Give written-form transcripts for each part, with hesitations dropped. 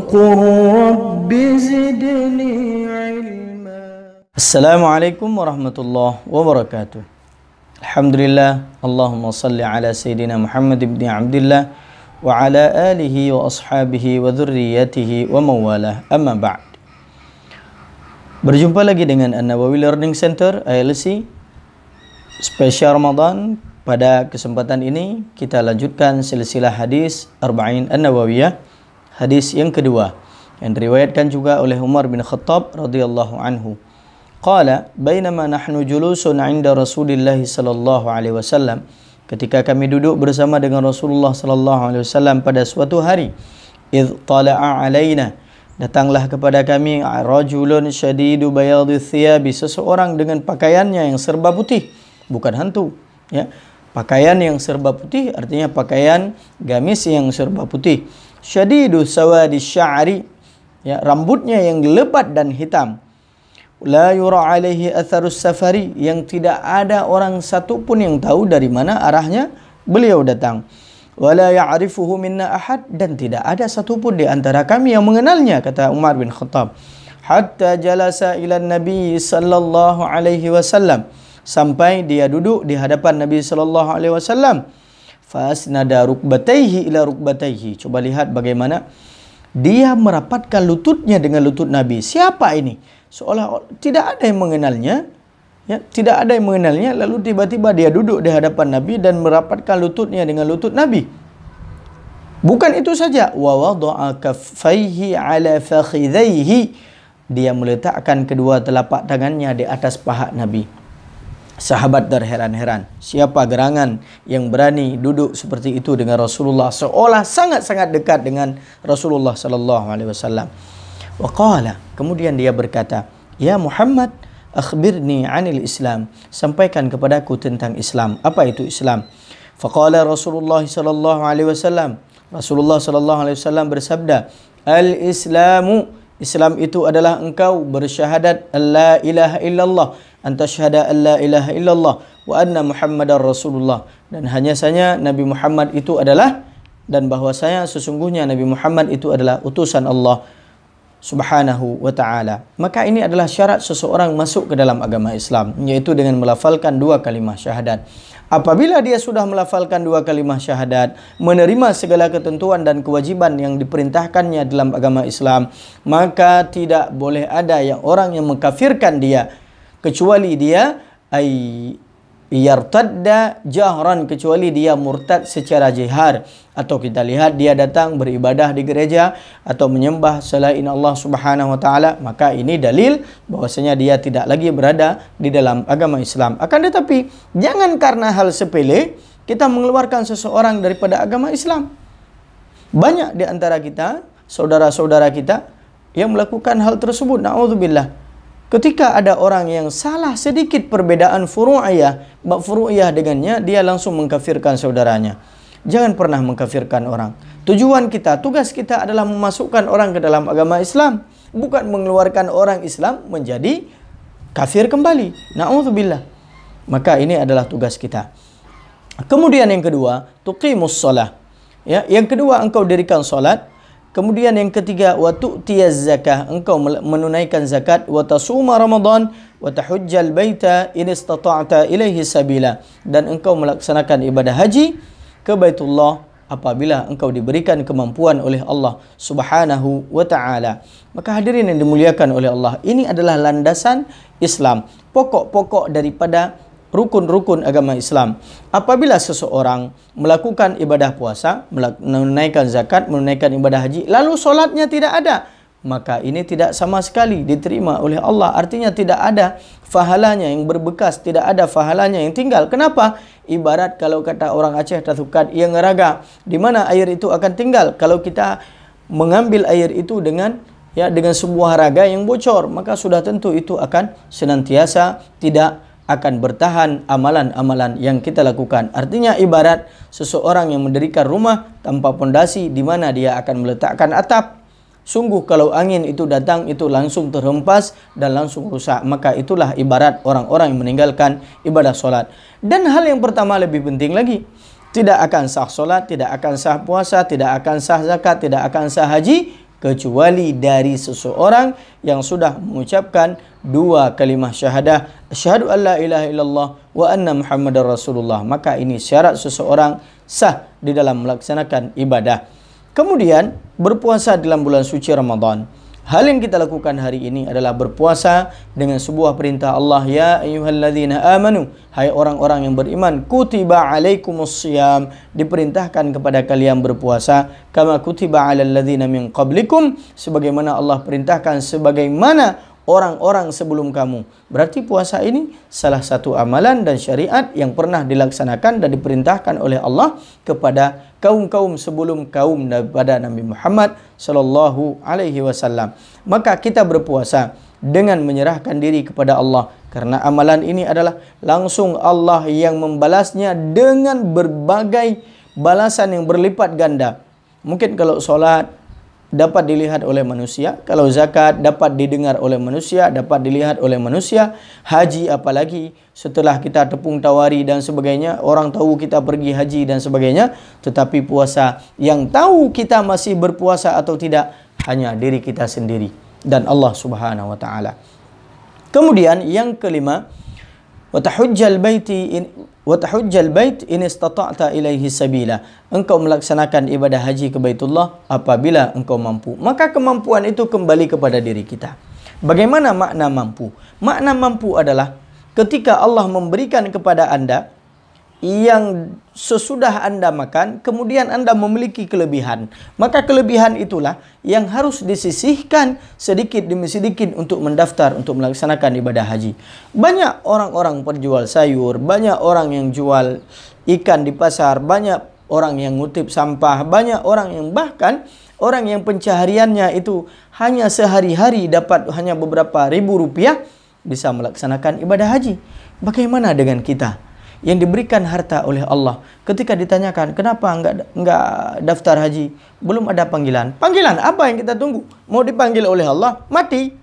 وقل رب زدني علما. Assalamualaikum warahmatullahi wabarakatuh. Alhamdulillah, Allahumma salli ala Sayyidina Muhammad ibn Abdillah wa ala alihi wa ashabihi wa dhurriyyatihi wa mawalah, amma ba'd. Berjumpa lagi dengan An-Nawawi Learning Center ALC spesial Ramadan. Pada kesempatan ini kita lanjutkan silsilah hadis Arba'in An-Nawawiyah, hadis yang kedua yang diriwayatkan juga oleh Umar bin Khattab radhiyallahu anhu. Qala bainama nahnu julusun 'inda Rasulillah sallallahu alaihi wasallam, ketika kami duduk bersama dengan Rasulullah sallallahu alaihi wasallam pada suatu hari, idh tala'a alaina, datanglah kepada kami rajulun syadidu bayadhi thiyabi, seseorang dengan pakaiannya yang serba putih, bukan hantu ya. Pakaian yang serba putih artinya pakaian gamis yang serba putih. Syadidu sawadi sya'ri, ya, rambutnya yang lebat dan hitam. La yura alaihi atharus safari, yang tidak ada orang satu pun yang tahu dari mana arahnya beliau datang. Wala ya'rifuhu minna ahad, dan tidak ada satu pun di antara kami yang mengenalnya, kata Umar bin Khattab. Hatta jalasa ila Nabi sallallahu alaihi wasallam, sampai dia duduk di hadapan Nabi sallallahu alaihi wasallam. Fasnada rukbatayhi ila rukbatayhi. Coba lihat bagaimana dia merapatkan lututnya dengan lutut Nabi. Siapa ini? Seolah tidak ada yang mengenalnya, ya, tidak ada yang mengenalnya, lalu tiba-tiba dia duduk di hadapan Nabi dan merapatkan lututnya dengan lutut Nabi. Bukan itu saja, wa wada'a kaffaihi ala fakhidhaihi, dia meletakkan kedua telapak tangannya di atas paha Nabi. Sahabat terheran-heran, siapa gerangan yang berani duduk seperti itu dengan Rasulullah, seolah sangat-sangat dekat dengan Rasulullah sallallahu alaihi wasallam. Wa qala, kemudian dia berkata, ya Muhammad, akhbirni 'anil Islam, sampaikan kepadaku tentang Islam. Apa itu Islam? Faqala Rasulullah sallallahu alaihi wasallam, Rasulullah sallallahu alaihi wasallam bersabda, al-Islamu, Islam itu adalah engkau bersyahadat la ilaha illallah, antashhada an la ilaha illallah wa anna Muhammadar Rasulullah, dan hanya saja Nabi Muhammad itu adalah, dan bahwasanya sesungguhnya Nabi Muhammad itu adalah utusan Allah Subhanahu wa ta'ala. Maka ini adalah syarat seseorang masuk ke dalam agama Islam, yaitu dengan melafalkan dua kalimah syahadat. Apabila dia sudah melafalkan dua kalimah syahadat, menerima segala ketentuan dan kewajiban yang diperintahkannya dalam agama Islam, maka tidak boleh ada orang yang mengkafirkan dia, kecuali dia yartadda jahran, kecuali dia murtad secara jihar, atau kita lihat dia datang beribadah di gereja atau menyembah selain Allah Subhanahu wa taala, maka ini dalil bahwasanya dia tidak lagi berada di dalam agama Islam. Akan tetapi jangan karena hal sepele kita mengeluarkan seseorang daripada agama Islam. Banyak di antara kita, saudara-saudara kita yang melakukan hal tersebut, naudzubillah. Ketika ada orang yang salah sedikit perbedaan furu'iyah dengannya, dia langsung mengkafirkan saudaranya. Jangan pernah mengkafirkan orang. Tujuan kita, tugas kita adalah memasukkan orang ke dalam agama Islam, bukan mengeluarkan orang Islam menjadi kafir kembali. Na'udzubillah. Maka ini adalah tugas kita. Kemudian yang kedua, tuqimus shalah. Ya, yang kedua engkau dirikan salat. Kemudian yang ketiga, wa tu'tiyaz zakah, engkau menunaikan zakat, wa tasuma ramadan, wa tahujjal baita in istata'ta ilaihi sabila, dan engkau melaksanakan ibadah haji ke Baitullah apabila engkau diberikan kemampuan oleh Allah Subhanahu wa ta'ala. Maka hadirin yang dimuliakan oleh Allah, ini adalah landasan Islam, pokok-pokok daripada rukun-rukun agama Islam. Apabila seseorang melakukan ibadah puasa, menunaikan zakat, menunaikan ibadah haji, lalu solatnya tidak ada, maka ini tidak sama sekali diterima oleh Allah. Artinya tidak ada fahalanya yang berbekas, tidak ada fahalanya yang tinggal. Kenapa? Ibarat kalau kata orang Aceh, tatukat ia ngeraga, di mana air itu akan tinggal. Kalau kita mengambil air itu dengan sebuah raga yang bocor, maka sudah tentu itu akan senantiasa tidak akan bertahan amalan-amalan yang kita lakukan. Artinya ibarat seseorang yang mendirikan rumah tanpa pondasi, di mana dia akan meletakkan atap. Sungguh kalau angin itu datang, itu langsung terhempas dan langsung rusak. Maka itulah ibarat orang-orang yang meninggalkan ibadah solat. Dan hal yang pertama lebih penting lagi, tidak akan sah solat, tidak akan sah puasa, tidak akan sah zakat, tidak akan sah haji kecuali dari seseorang yang sudah mengucapkan dua kalimah syahadah, asyhadu an la ilaha illallah wa anna muhammadar rasulullah. Maka ini syarat seseorang sah di dalam melaksanakan ibadah. Kemudian berpuasa dalam bulan suci Ramadan. Hal yang kita lakukan hari ini adalah berpuasa dengan sebuah perintah Allah, ya ayyuhalladzina amanu, hai orang-orang yang beriman, kutiba alaikumusiyam, diperintahkan kepada kalian berpuasa, kama kutiba alal ladzina min qablikum, sebagaimana Allah perintahkan sebagaimana orang-orang sebelum kamu. Berarti puasa ini salah satu amalan dan syariat yang pernah dilaksanakan dan diperintahkan oleh Allah kepada kaum-kaum sebelum kaum daripada Nabi Muhammad sallallahu alaihi wasallam. Maka kita berpuasa dengan menyerahkan diri kepada Allah, karena amalan ini adalah langsung Allah yang membalasnya dengan berbagai balasan yang berlipat ganda. Mungkin kalau solat dapat dilihat oleh manusia, kalau zakat dapat didengar oleh manusia, dapat dilihat oleh manusia, haji apalagi setelah kita tepung tawari dan sebagainya, orang tahu kita pergi haji dan sebagainya. Tetapi puasa, yang tahu kita masih berpuasa atau tidak hanya diri kita sendiri dan Allah Subhanahu wa taala. Kemudian yang kelima, watahujjal bait in istata'ta ilaihi sabila. Engkau melaksanakan ibadah haji ke Baitullah apabila engkau mampu. Maka kemampuan itu kembali kepada diri kita. Bagaimana makna mampu? Makna mampu adalah ketika Allah memberikan kepada Anda yang sesudah Anda makan, kemudian Anda memiliki kelebihan. Maka kelebihan itulah yang harus disisihkan sedikit demi sedikit untuk mendaftar, untuk melaksanakan ibadah haji. Banyak orang-orang penjual sayur, banyak orang yang jual ikan di pasar, banyak orang yang ngutip sampah, banyak orang yang bahkan orang yang pencahariannya itu hanya sehari-hari dapat hanya beberapa ribu rupiah bisa melaksanakan ibadah haji. Bagaimana dengan kita yang diberikan harta oleh Allah? Ketika ditanyakan, kenapa enggak daftar haji? Belum ada panggilan. Panggilan apa yang kita tunggu? Mau dipanggil oleh Allah, mati.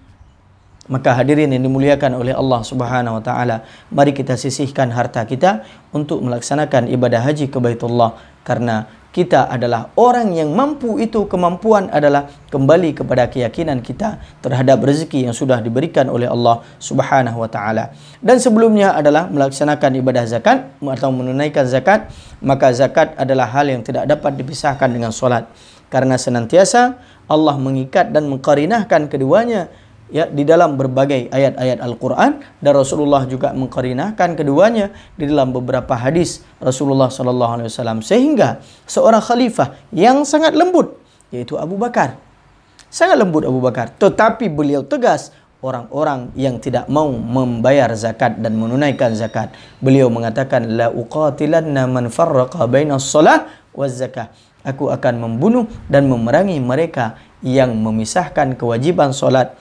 Maka hadirin yang dimuliakan oleh Allah Subhanahu wa taala, mari kita sisihkan harta kita untuk melaksanakan ibadah haji ke Baitullah, karena kita adalah orang yang mampu. Itu kemampuan adalah kembali kepada keyakinan kita terhadap rezeki yang sudah diberikan oleh Allah Subhanahu wa taala. Dan sebelumnya adalah melaksanakan ibadah zakat atau menunaikan zakat. Maka zakat adalah hal yang tidak dapat dipisahkan dengan solat, karena senantiasa Allah mengikat dan mengqarinahkan keduanya ya di dalam berbagai ayat-ayat Al-Quran, dan Rasulullah juga mengqarinahkan keduanya di dalam beberapa hadis Rasulullah SAW, sehingga seorang khalifah yang sangat lembut, yaitu Abu Bakar, sangat lembut Abu Bakar, tetapi beliau tegas orang-orang yang tidak mau membayar zakat dan menunaikan zakat. Beliau mengatakan, la uqatilanna man farraqa bainas shalah waz zakah, aku akan membunuh dan memerangi mereka yang memisahkan kewajiban solat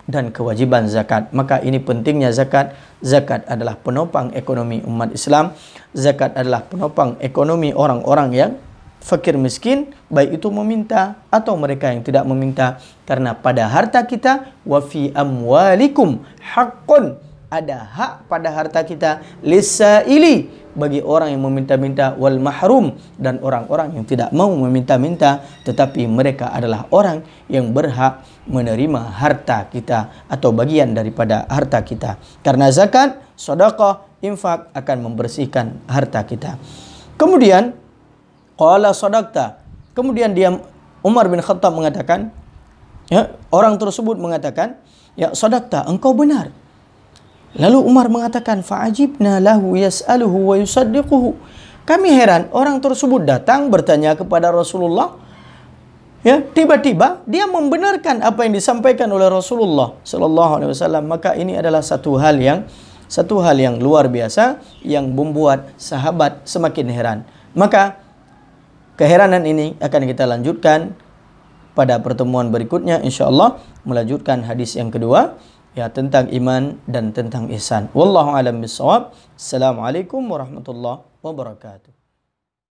dan kewajiban zakat. Maka ini pentingnya zakat. Zakat adalah penopang ekonomi umat Islam. Zakat adalah penopang ekonomi orang-orang yang fakir miskin, baik itu meminta atau mereka yang tidak meminta. Karena pada harta kita, wa fi amwalikum haqqun, ada hak pada harta kita, lisaili, bagi orang yang meminta-minta, wal mahrum, dan orang-orang yang tidak mau meminta-minta tetapi mereka adalah orang yang berhak menerima harta kita atau bagian daripada harta kita. Karena zakat, sedekah, infak akan membersihkan harta kita. Kemudian qala sadaqta, kemudian dia Umar bin Khattab mengatakan, ya, orang tersebut mengatakan, ya sadaqta, engkau benar. Lalu Umar mengatakan, fa'ajibna lahu yas'aluhu wa yusaddiquhu. Kami heran, orang tersebut datang bertanya kepada Rasulullah, ya, tiba-tiba dia membenarkan apa yang disampaikan oleh Rasulullah sallallahu alaihi wasallam. Maka ini adalah satu hal yang luar biasa yang membuat sahabat semakin heran. Maka keheranan ini akan kita lanjutkan pada pertemuan berikutnya, insyaallah, melanjutkan hadis yang kedua, ya, tentang iman dan tentang ihsan. Wallahu a'lam bishawab. Assalamualaikum warahmatullahi wabarakatuh.